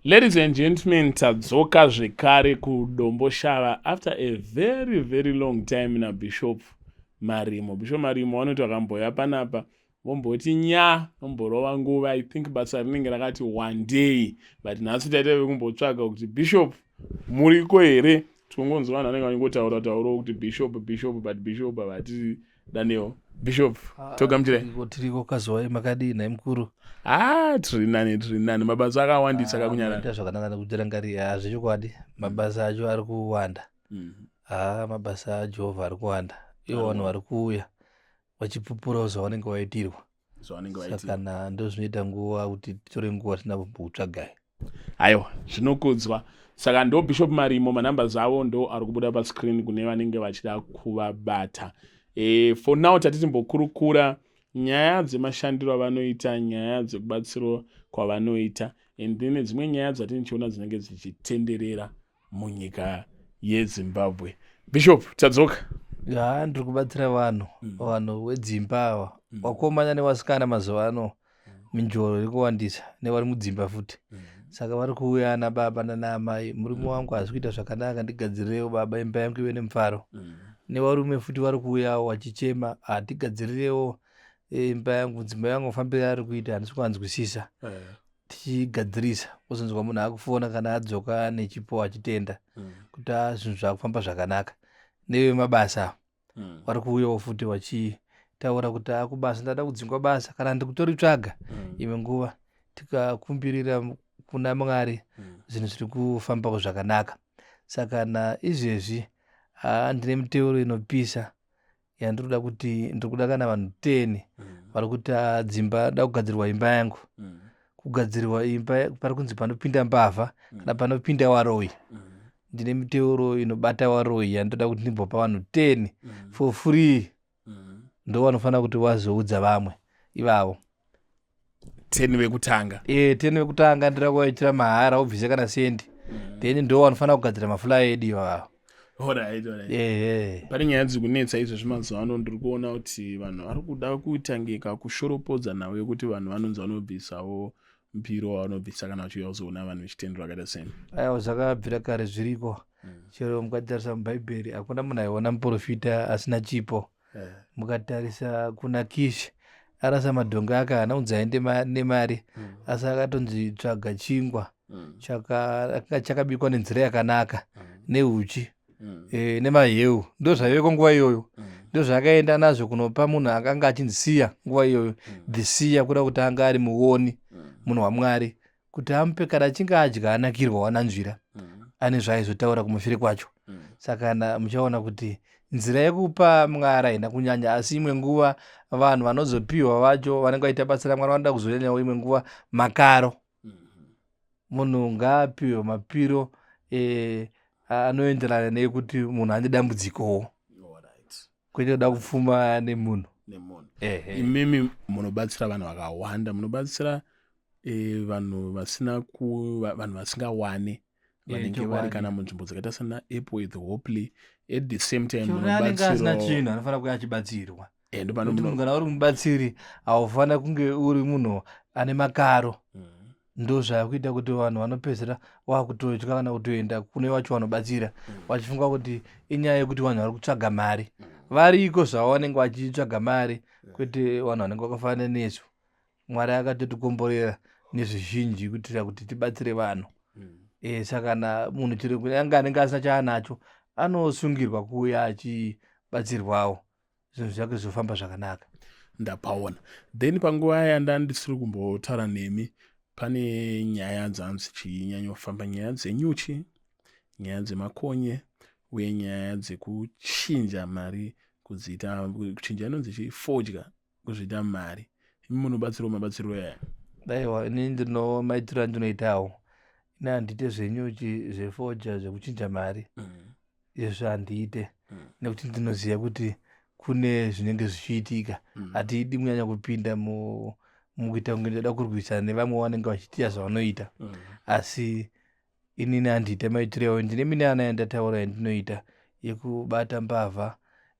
Ladies and gentlemen, tadzoka zvekare kudombo shava after a very very long time naBishop Marimo. Bishop Marimo vanoti vakamboya panapa vomboti nya vomborova nguva. I think basa rinenge rakati one day, but nhasi taita vekumbotsvaga kuti Bishop muriko here. Tikongonzwa vanhu vanenge vaningotaura tauro kuti Bishop but Bishop havati danewo. Bishop togamuchirai. Tiriko kazovai makadini mukuru. Tiri nani mabasa akawandisa akakunyara. Zvakanaka nekudzirangarira zvechokwadi mabasa acho ari kuwanda. Mabasa aJehovha ari kuwanda. Ivo vanhu vari kuuya vachipupurawo zvavanenge vaitirwa. Saka ndozvinoita nguva kuti titore nguva tisina kumbotsvagai. Aiwa, zvinokudzwa. Saka ndo Bishop Marimo, manhamba zavo ndo ari kubuda pascreen kune vanenge vachida kuvabata. For now tatitimbokurukura nyaya dzemashandiro avanoita, nyaya dzekubatsiro kwavanoita, ndine dzimwe nyaya dzatinochiona dzinenge dzichitenderera munyika yeZimbabwe. Bishop, tadzoka. Ndiri kubatsira vanhu vedzimba ava vakomana nevasikana mazuva ano. Minjoro iri kuwandisa nevari mudzimba futi. Saka vari kuuya ana baba nanaamai, murume wangu hazi kuita zvakanaka, ndigadzirirewo baba imba yangu ive nemufaro. Nevarume futi vari kuuyawo vachichema, tigadzirirewo imba yangu, dzimba yangu fambira ari kuita handisi kuwanzwisisa. Tichigadzirisa uzonzwa munhu akufona kana adzoka nechipo achitenda kuti zvinhu zvakufamba zvakanaka. Nevemabasa vari kuuyawo futi vachitaura kuti akubasa ndada kudzingwa basa kana ndikutoritsvaga imwe nguva. Tikakumbirira kuna Mwari zvinhu zviri kufambawo zvakanaka. Saka naizvezvi ndine miteuro inopisa yandinoda kuti ndiri kuda kana vanhu 10 vari kuti dzimba da kugadzirwa imba yangu. Kugadzirwa imba pari kunzi panopinda mbavha kana panopinda waroyi. Ndine miteuro inobata waroyi yandoda kuti ndimbopa vanhu 10 for free. Ndo vanofanira kuti vazoudza vamwe ivavo. 10 vekutanga. 10 vekutanga ndira kuvaitira mahara obvise kana sendi. Then ndo vanofanira kugadzira mafulaedi ivavo. Pane nyaya dzikunetsa izvezvi mazuva ano ndiri kuona kuti vanhu vari kuda kuitangika kushoropodza nawo yekuti vanhu vanonzi vanobvisawo mpiro wavanobvisa kana vachiuya kuzoona vanhu vechitendero vakaita seni. Aiwa, zvakabvira kare zviriko. Chero mukatarisa mubhaibheri hakuna munhu aiona muprofita asina chipo. Mukatarisa kuna Kishi arasa madhongo ake haana kunzi aende nemari, asi akatonzi tsvaga chingwa chakabikwa nenzira yakanaka neuchi nemaheu. Ndo zvaiweko nguva iyoyo. Ndo zvakaenda nazvo kunopa munhu akanga achinzi Siya nguva iyoyo. The Siya kuda kuti anga ari muoni, munhu waMwari, kuti amupe kana achinge adya anakirwa wananzvira, ane zvaaizotaura kumushure kwacho. Saka muchaona kuti nzira yekupa Mwari haina kunyanya, asi imwe nguva vanhu vanozopiwa vacho vanenge vaita basa raMwari vanoda kuzonyanyawo imwe nguva makaro. Munhu ngaapiwe mapiro anoenderana nekuti munhu ane dambudzikowo, kwete kuda kupfuma nemunhu. Imimi munobatsira vanhu vakawanda, munobatsira vanhu vasingawane vanenge vari kana munzvimbo dzakaita sana Epworth, Hopley. At the same time munobatsira chinhu anofanira kuva achibatsirwa. Munhu kana uri mubatsiri haufanira kunge uri munhu ane makaro. Ndo zvakuita kuti vanhu vanopedzera wakutotya kana kutoenda kune vacho vanobatsira vachifunga kuti inyaya yekuti vanhu vari kutsvaga mari. Variko zvavo vanenge vachitsvaga mari, kwete vanhu vanenge vakafanana nesu. Mwari akatotikomborera nezvizhinji kuitira kuti tibatsire vanhu. Saka munhu chero kunyange anenge asina chaanacho anosungirwa kuuya achibatsirwawo, zvinhu zvake zvofamba zvakanaka. Ndapaona. Then panguva yandandisiri kumbotaura nemi, pane nyaya dzanzi chinyanya kufamba, nyaya dzenyuchi, nyaya dzemakonye, uye nyaya dzekuchinja mari kudziita kuchinja inonzi chifodya kuzviita mari. Imi munobatsirawo mabatsiro aya? Aiwa, ini ndino maitiro andinoitawo. Ine handite zvenyuchi, zvefodya, zvekuchinja mari. Izvo handiite nekuti ndinoziva kuti kune zvinenge zvichiitika. Hatidi kunyanya kupinda mukuita kunge ndoda kurwisana nevamwe vanenge vachiita zvavanoita. Asi inini handiite maitiro ayo. Ndine mine ana yandataura yandinoita yekubata mbavha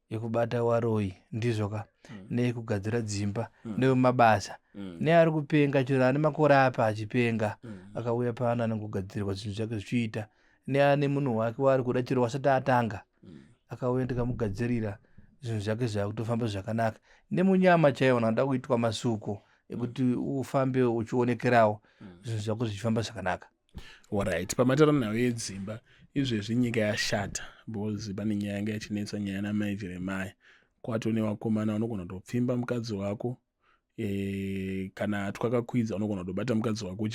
yekubata waroi ndizvo ka neyekugadzira dzimba neyemabasa neari kupenga chero ane makore apa achipenga akauya pano anongogadzirwa zvinhu zvake zvichiita neane munhu wake waari kuda chero wasati atanga akauya ndikamugadzirira zvinhu zvake zvakutofamba zvakanaka nemunyama chaiwo anoda kuitwa masuko ekuti ufambe uchionekerawo zvinhu zvako zvichifamba zvakanaka. Alright, pamataura nhau yedzimba izvezvi nyika yashata because pane nyaya yanga yachinetsa nyaya namai Jeremiah kwato nevakomana unogona kutopfimba mukadzi wako kana twakakwidza unogona kutobata mukadzi wako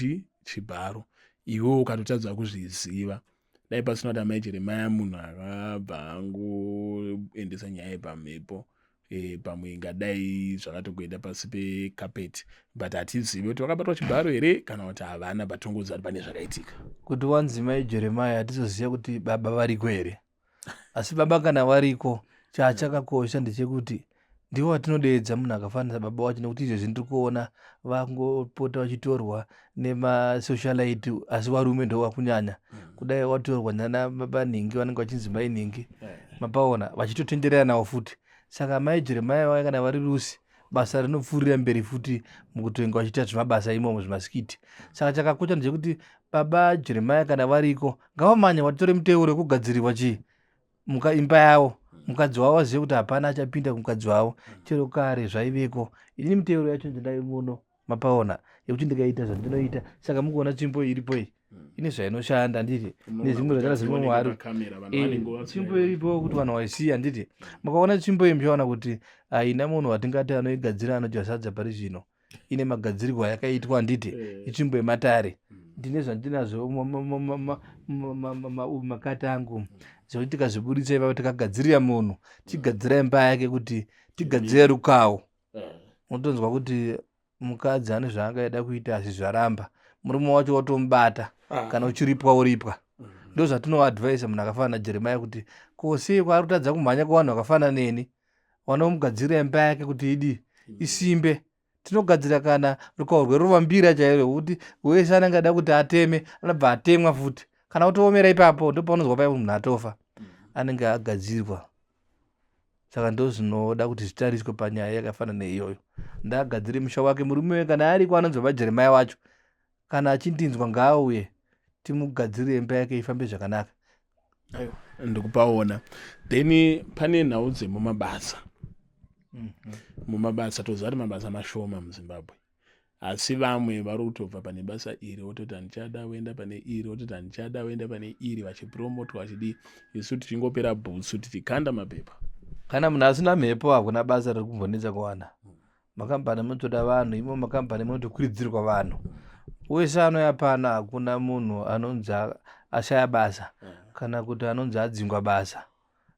chibharo iwewo ukatotadza kuzviziva. Dai pasina kuti amai Jeremiah munhu akabva angoendesa nyaya yepamhepo pamwe ingadai zvakatokuenda pasi pekapeti but hatizivi kuti vakabatwa chibharo here kana kuti havana batongodza kuti pane zvakaitika. Kuti wanzi mai Jeremiah hatizoziva kuti baba variko here, asi baba kana variko chachakakosha ndechekuti ndiwo watinodeedza munhu akafanira baba wacho, nekuti izvezvi ndiri kuona vangopota vachitorwa nemasocialite asi varume ndo wakunyanya kudai watorwa nana baba nhingi vanenge vachinzi mai nhingi mapaona vachitotenderera nawo futi. Saka mai Jeremiah vaya kana vari rusi basa rinopfuurira mberi futi mukutonga vachiita zvemabasa imomo zvimasikiti. Saka chakakosha ndechekuti baba Jeremiah kana variko ngavamanye vatore mutemo wekugadzirirwa imba yavo, mukadzi wavo azive kuti hapana achapinda kumukadzi wavo chero kare zvaiveko. Ini mitero yacho ndinai muno mapaona yekuti ndikaita zvandinoita. Saka mukuona tsvimbo iripo iyi ine zvainoshanda nditi nezvimwe zvakada zvimwe mwari tsvimbo iripo kuti vanhu vaisiya nditi makaona tsvimbo iyi muchaona kuti haina munhu watingati anoigadzira anodya sadza pari zvino, ine magadzirirwo yakaitwa nditi itsvimbo yematare. Ndine zvandinazvo makati angu zvekuti tikazviburitsa ipapo tikagadzirira munhu tigadzira imba yake kuti tigadzire rukawo unotonzwa kuti mukadzi ane zvaangaida kuita asi zvaramba murume wacho watomubata kana uchiripwa uripwa. Ndo zvatinoadvaisa munhu akafanana naJeremiah kuti kosei kwaari kutadza kumhanya kuvanhu vakafanana neni vanomugadzirira imba yake kuti idi isimbe. Tinogadzira kana rukawo rweruvambira chairwo kuti wese anenge ada kuti ateme anobva atemwa futi kana utoomera ipapo ndopaunozwa paipo munhu atofa anenge agadzirwa. Saka ndo zvinoda kuti zvitariswe panyaya yakafanana neiyoyo. Ndagadzire musha wake murume we kana ariko anonzwa maJeremiah wacho kana achindinzwa ngaauye timugadzirire imba yake ifambe zvakanaka. Ndikupaona. Then pane nhau dzemumabasa. Mumabasa toziva kuti mabasa mashoma muZimbabwe asi vamwe vari kutobva pane basa iri wototi handichada woenda pane iri wototi handichada woenda pane iri vachipromotwa vachidi isu tichingopera bhutsu tichikanda mapepa. Kana munhu asina mhepo hakuna basa riri kumbonetsa kuwana. Makambani munotoda vanhu imo makambani munotokuridzirwa vanhu wese anoya pana hakuna munhu anonzi ashaya basa kana kuti anonzi adzingwa basa.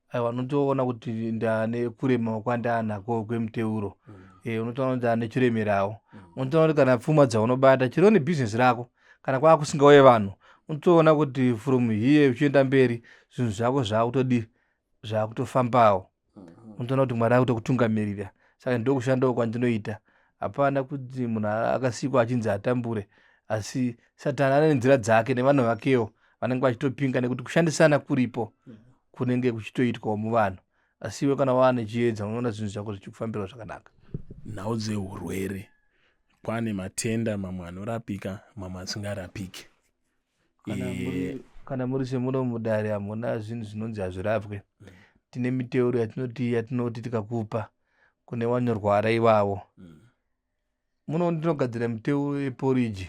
Aiwa unotoona kuti ndane kurema kwandanako kwemuteuro unotoona kuti ane chiremerawo. Unotoona kuti kana pfuma dzaunobata chiro nebhizinesi rako kana kwakusingauye vanhu unotoona kuti from here uchienda mberi zvinhu zvako zvakutofambawo. Unotoona kuti Mwari akutokutungamirira. Saka ndokushandawo kwandinoita. Hapana kuti munhu akasikwa achinzi atambure asi Satani ane nzira dzake nevanhu vakewo vanenge vachitopinga nekuti kushandisana kuripo kunenge kuchitoitwawo muvanhu. Asi iwe kana wane chiedza unoona zvinhu zvako zvichikufambira zvakanaka. Nhau dzeurwere kwane matenda mamwe anorapika mamwe asingarapiki. Kana muri semuno mudare hamuna zvinhu zvinonzi hazvirapwe. Tine miteuro yatinoti tikakupa kune vanorwara ivavo. Muno ndinogadzira miteuro yeporiji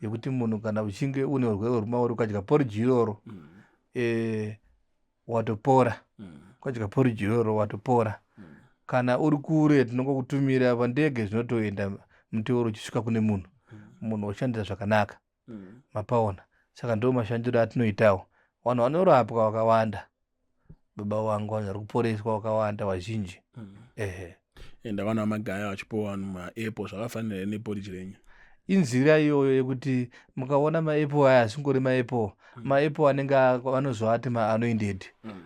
yekuti munhu kana uchinge une urwere rwemauri ukadya poriji iroro watopora. Ukadya poriji iroro watopora. Kana uri kure tinongokutumira pandege zvinotoenda muteuro uchisvika kune munhu oshandira zvakanaka mapaona. Saka ndo mashandiro atinoitawo. Vanhu vanorapwa vakawanda. Baba wangu vanhu vari kuporeswa vakawanda vazhinji. Ndavana vamagaya vachipowa vanhu maepo zvakafanira neporiji renyu. Inzira iyoyo yekuti mukaona maepo aya asingori maepo anenge vanozvati anoinded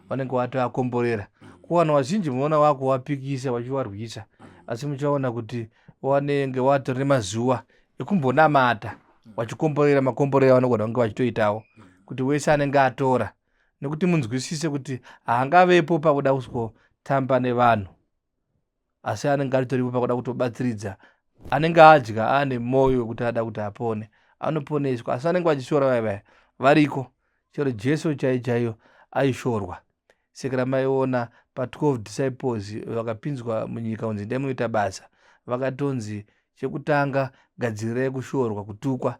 vanenge vatoakomborera kuvanhu vazhinji munoona wakuvapikisa vachivarwisa asi muchaona kuti wanenge watorine mazuva ekumbonamata vachikomborera makomborero avanogona kunge vachitoitawo kuti wese anenge atora nekuti munzwisise kuti haangavepo pakuda tamba nevanhu asi anenge aritoripo pakuda kutobatsiridza, anenge adya ane mwoyo wekuti ada kuti apone anoponeswa, asi anenge vachishora vaya variko. Chero Jesu chaiyo aishorwa. Saka maiona pa12 disciples vakapinzwa munyika kunzi ndai munoita basa, vakatonzi chekutanga gadzirirai kushorwa, kutukwa.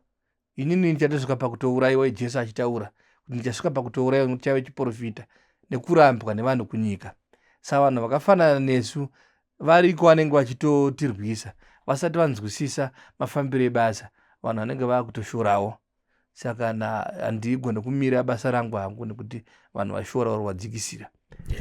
Inini ndichatosvika pakutourayiwa Jesu achitaura kuti ndichasvika pakutourayiwa nokuti chaive chiprofita nekurambwa nevanhu kunyika. Saka vanhu vakafanana nesu variko vanenge vachitotirwisa vasati vanzwisisa mafambiro ebasa, vanhu vanenge vakutoshorawo. Saka handigone kumira basa rangu hangu nekuti vanhu vashora vari vadzikisira,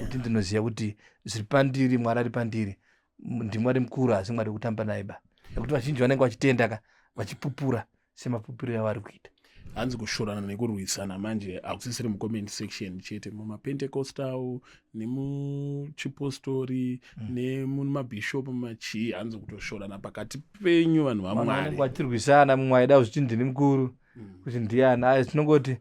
kuti ndinoziva kuti zviri pandiri, Mwari ari pandiri, ndiMwari mukuru asi Mwari kutamba naye ba, nekuti vazhinji vanenge vachitenda vachipupura semapupiro avari kuita. Hanzi kushorana nekurwisana manje hakusisiri mucomment section chete, mumapentecostal nemuchipostori nemumabhishopu mumachii, hanzi kutoshorana pakati penyu vanhu vaMwari. Vanenge vachirwisana, mumwe aida kuti ndini mukuru, kuti ndiani. Tinongoti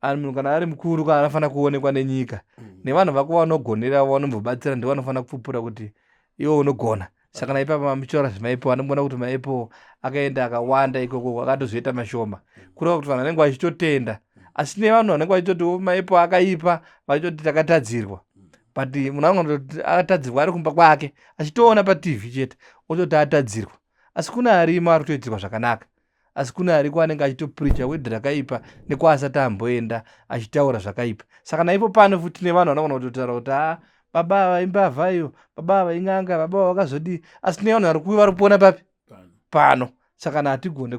kana ari mukuru kana anofanira kuonekwa nenyika, nevanhu vako vanogonera vanombobatsira ndivo vanofanira kupupura kuti iwo unogona. Saka naipapa mamuchora zvemaipo, anombona kuti maipo akaenda akawanda ikoko akatozoita mashoma, kureva kuti vanhu vanenge vachitotenda. Asi nevanhu vanenge vachitoti maipo akaipa vachitoti takatadzirwa, but munhu anoti akatadzirwa ari kumba kwake achitoona paTV chete ototi atadzirwa, asi kuna arimo ari kutoitirwa zvakanaka. Asi kuna ariko anenge achitopreacha wedhi rakaipa nekwaasati amboenda achitaura zvakaipa. Saka naipo pano futi nevanhu vanogona kutotaura kuti baba vaimbavha iyo, baba vaing'anga, baba vakazodii, asi nevanhu vari kuona papi pano. Saka hatigone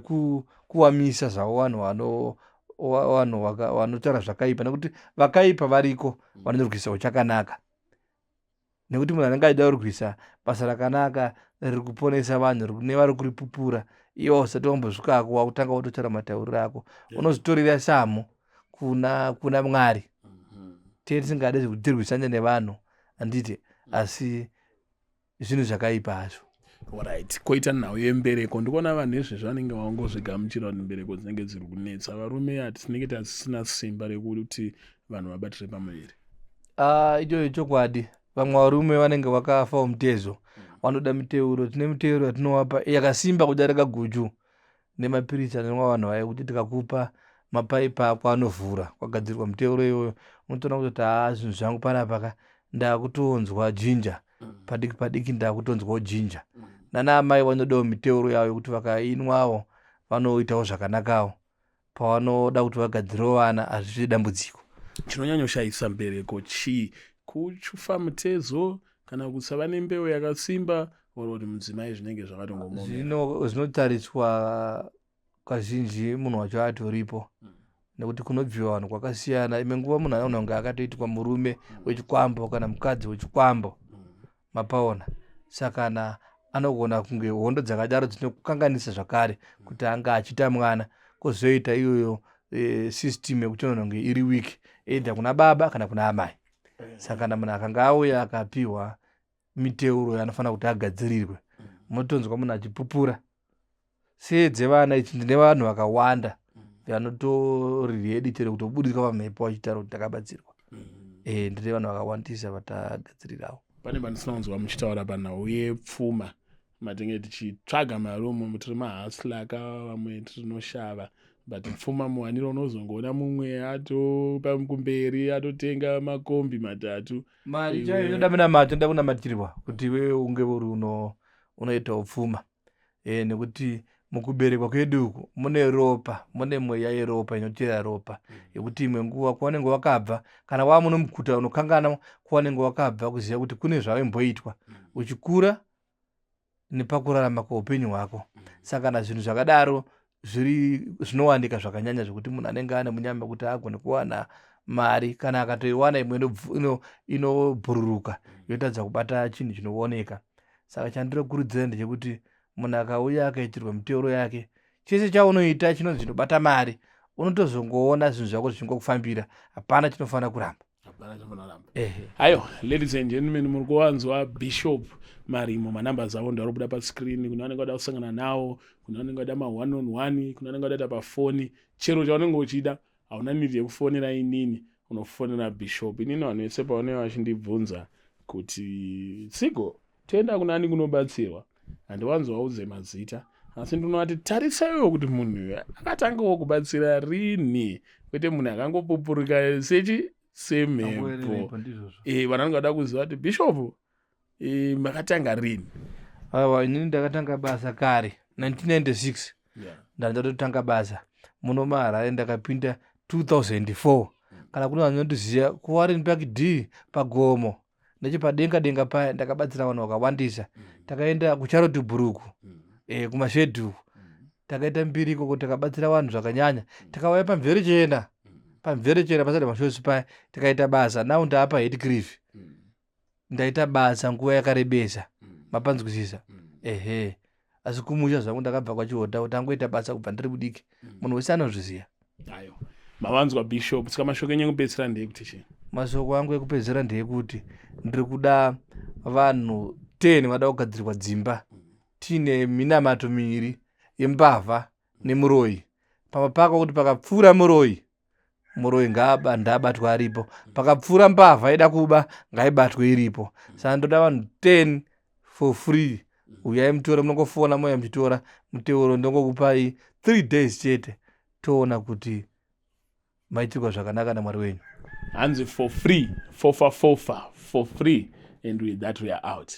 kuwamisa zvavo vanhu vanotaura zvakaipa, nekuti vakaipa variko vanorwisa chakanaka. Nekuti munhu anenge aida kurwisa basa rakanaka riri kuponesa vanhu nevari kuripupura, iwo usati wambosvikako wakutanga wototaura matauriro ako, unozotorera samo kuna Mwari. Tisingade zvekutirwisanya nevanhu handiti, asi zvinhu zvakaipa hazvo. Alright, koita nhau yembereko, ndikuona vanhu izvezvi vanenge vangozvigamuchira kuti mbereko dzinenge dziri kunetsa. Varume tinenge tasina simba rekuti vanhu vabatire pamuviri. Icho chokwadi, vamwe varume vanenge vakafawo mutezo, vanoda miteuro. Tine miteuro yatinovapa yakasimba kudarika guchu nemapirisi anomwa vanhu vayo, kuti tikakupa mapaipi ako anovhura kwagadzirwa muteuro iyoyo, unotoona kutoti zvinhu zvangu panapa ndakutonzwa jinja, padiki padiki ndakutonzwawo jinja. Nanaamai vanodawo miteuro yavo yokuti vakainwawo vanoitawo zvakanakawo, pavanoda kuti vagadzirewo vana hazvisi dambudziko. Chinonyanyoshayisa mbereko chii? Kuchufa mutezo kana kusava nembeu yakasimba, kuti mudzimai zvinenge zvakatongomoma? Zvinotariswa kazhinji munhu wacho atoripo, nekuti kunobviwa vanhu kwakasiyana. Imwe nguva munhu anoona kunge akatoitwa murume wechikwambo kana mukadzi wechikwambo, mapaona. Saka anogona kunge hondo dzakadaro dzinokanganisa zvakare kuti anga achita mwana, kwozoita iyoyo system yekuti kunge iri wiki either kuna baba kana kuna amai. Saka munhu akanga auya akapiwa miteuro yaanofanira kuti agadzirirwe, munotonzwa munhu achipupura. Sedzevana ichi ndine vanhu vakawanda vanotori redi chero kutobudiswa pamhepo vachitaura kuti takabatsirwa. Ndine vanhu vakawandisa vatagadzirirawo. Pane vandisina kunzwa muchitaura panhau yepfuma, matinge tichitsvaga marumu, tiri mahaslaka, vamwe tinoshava, but pfuma muwaniro unozongoona mumwe atopa kumberi atotenga makombi 3. Mari chaiyo inoda minamato, inoda kunamatirwa kuti iwe unge uri unoitawo pfuma. Nekuti mukuberekwa kwedu uku mune ropa, mune mweya yeropa inotera ropa, yekuti imwe nguva kwaunenge wakabva, kana wamuno mukuta unokangana kwaunenge wakabva, kuziva kuti kune zvawemboitwa uchikura nepakurarama kweupenyu hwako. Saka zvinhu zvakadaro zvinowanika zvakanyanya, zvokuti munhu anenge ane munyama kuti agone kuwana mari, kana akatoiwana imwe inobhururuka yotadza kubata chinhu chinooneka. Saka chandinokurudzira ndechekuti munhu akauya akaitirwa miteuro yake, chese chaunoita chinonzi chinobata mari, unotozongoona zvinhu zvako zvichingokufambira, hapana chinofanira kuramba. Hayo, ladies and gentlemen, muri kuwanzwa Bishop Marimo. Manamba avo ndari kubuda pascreen. Kuna vanenge vada kusangana nawo, kuna vanenge vada ma1 on 1, kuna vanenge vada pafoni. Chero chaunenge uchida, hauna nidi yekufonera inini, unofonera Bishop. Inini vanhu vese pavanenge vachindibvunza kuti tsiko toenda kunani kunobatsirwa. Handiwanzoaudze mazita asi ndinoti tarisaiwo kuti munhu uyu akatangawo kubatsira rini, kwete munhu akangopupurika semhepo. Vanenge vada kuziva kuti Bishop makatanga rini? Aiwa, inini ndakatanga basa kare 1996 ndatotanga basa muno muHarare, ndakapinda 2004. Kana kune vanondiziva kuWarren Park D pagomo nechepadenga denga paya ndakabatsira vanhu vakawandisa. Takaenda kuCharlotte Brook kumashedu, takaita mbiri ikoko, takabatsira vanhu zvakanyanya. Takauya pamvere chena pasati mashosi paya takaita basa. Nau ndaapa Heathcliff ndaita basa nguva yakarebesa, mapanzwisisa. Asi kumusha zvangu ndakabva kwaChihotawo tangoita basa kubva ndiri mudiki, munhu wese anozviziva. Ayo, mavanzwa Bishop. Saka mashoko enyu ekupedzisira ndeyekuti chii? Mashoko angu ekupedzisira ndeyekuti ndiri kuda vanhu 10 vada kugadzirwa dzimba tiine minamato miviri yembavha nemuroyi. Pamapaka kuti pakapfuura muroyi ndaabatwa aripo, pakapfuura mbavha ida kuba ngaibatwe iripo. Saka ndoda vanhu 10 for free. Uyai mutore, munongofona moya muchitora muteuro ndongokupai 3 days chete, toona kuti maitirwa zvakanaka naMwari wenyu. Hanzi for free, fofa for free, and with that we are out.